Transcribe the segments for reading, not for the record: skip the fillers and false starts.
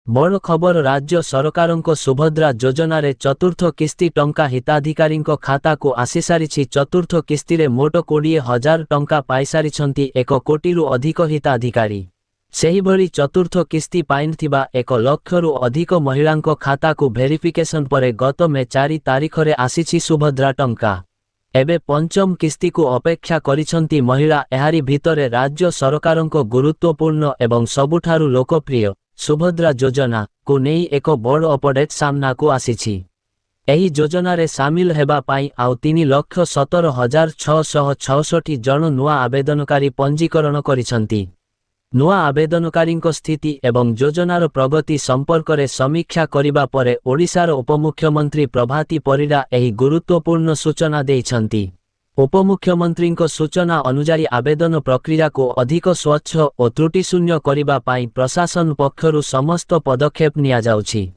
बड़ खबर राज्य सरकारଙ୍କ सुभद्रा योजन चतुर्थ किस्ती टंका हिताधिकारी खाता को आसी सारी। चतुर्थ किस्ती रे मोट 20,000 टंका पाई सारी 1 कोटी अधिक हिताधिकारी। सेही भली चतुर्थ किस्ती पाइनथिबा 1 लक्षरू अधिक महिला खाता को वेरिफिकेशन परे गत मे 4 तारीख रे आसीछि सुभद्रा टंका। एबे पंचम किस्ती को अपेक्षा करिसंती महिला। एहारी भितरे राज्य सरकारଙ୍କ गुरुत्वपूर्ण एवं सबुठारु लोकप्रिय सुभद्रा योजना को नहीं एक बड़ अपडेट सामना को आसीछि। एही योजना रे सामिल हेबा पाई आउ 3,17,666 जन नुआ आवेदनकारी पंजीकरण करिसंती। नुआ आवेदनकारी स्थिति एवं योजनार प्रगति संपर्क रे समीक्षा करिबा परे ओडिशार उपमुख्यमंत्री प्रभाती परिडा एही गुरुत्वपूर्ण सूचना देइछंती। उपमुख्यमंत्री सूचना अनुसार आवेदन प्रक्रिया को अधिक स्वच्छ और त्रुटिशून्य करिबा पाई प्रशासन पक्षरु समस्त पदक्षेप निया जाउछि।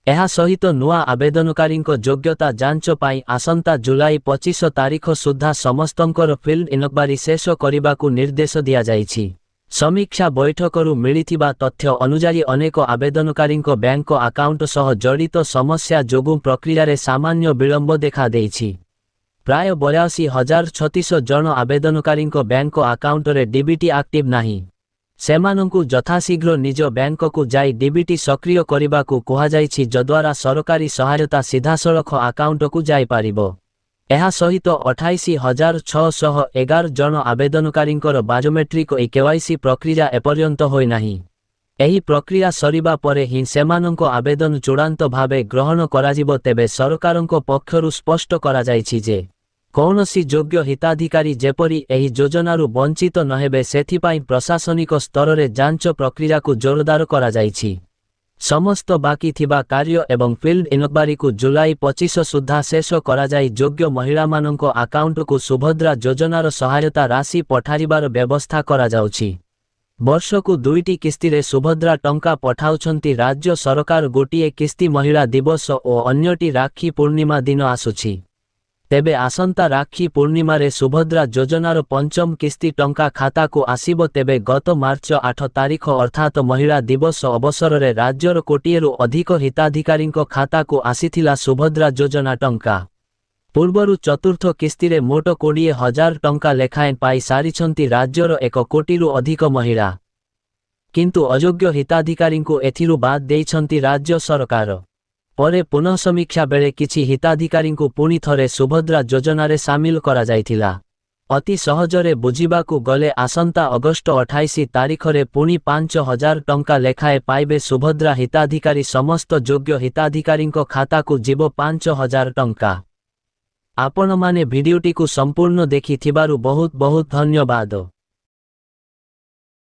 एहा सहित नुआ आवेदनकारी योग्यता जांच पाई आसंता जुलाई 25 तारीख सुधा समस्तंकर फील्ड इनक्वारी शेष करने को निर्देश दिया जाइछि। समीक्षा बैठकरू मिलिथिबा तथ्य अनुसार अनेक आवेदनकारी बैंक अकाउंट सह जड़ित समस्या जोगु प्रक्रिया रे सामान्य विलंब देखा देइछि। प्राय 82,036 जन आवेदनकारी बैंक अकाउंट रे डीबीटी एक्टिव नाही। सेमानंकु यथाशीघ्र निज बैंक को जाई डीबीटी सक्रिय करिबा को कहा जाइछि, जद्वारा सरकारी सहायता सीधासलख अकाउंट को जाई पारिबो। एहा सहित 28,611 जन आवेदनकारी बायोमेट्रिक केवाईसी प्रक्रिया एपर्यंत होई नाही। एही प्रक्रिया सरिबा परे ही सेमानंको आवेदन चूड़ांत भावे ग्रहण कराजिबो। तेबे सरकारंको पक्षरु स्पष्ट करा जाइछि जे कौनसी योग्य हिताधिकारी जेपरी एही योजनारु वंचित नहेबे सेथिपाई प्रशासनिक स्तर रे जांच प्रक्रिया को जोरदार करा जाइछि। समस्त बाकी थिबा कार्य एवं फील्ड इनक्वारी को जुलाई 25 सुधा शेष करा जाई योग्य महिला मानंको अकाउंट को सुभद्रा योजनार सहायता राशि पठारिबार व्यवस्था करा जाउछि। वर्ष को 2टी किस्ती रे सुभद्रा टंका पठाउछंती राज्य सरकार। गोटिए किस्ती महिला दिवस और अन्यटी राखी पूर्णिमा दिन आसुछि। तेबे आसंता राखी पूर्णिमा रे सुभद्रा योजनार पंचम किस्ती टंका खाता को आसीबो। तेबे गत मार्च 8 तारीख अर्थात महिला दिवस अवसर रे राज्यर कोटिएरु अधिक हिताधिकारी खाता को आसीथिला सुभद्रा योजना टंका। पूर्वरु चतुर्थ किस्ती रे मोट 20,000 टंका लेखाएं पाई सारिछंती राज्यर 1 कोटीरु अधिक महिला। किंतु अयोग्य हिताधिकारी को एथिरु बाद देइछंती राज्य सरकार। परे पुनः समीक्षा बेले किछि हिताधिकारी को पुणी थरे सुभद्रा योजना रे सामिल करा जाइथिला। अति सहजरे बुझिबाकु गले आसंता अगस्ट 28 तारीख रे पुणी 5,000 टंका लेखाए पाइबे सुभद्रा हिताधिकारी। समस्त योग्य हिताधिकारी खाता को जीवो 5,000 टंका। आपण माने भिडियोटी को संपूर्ण देखि थिबारु बहुत बहुत धन्यवाद।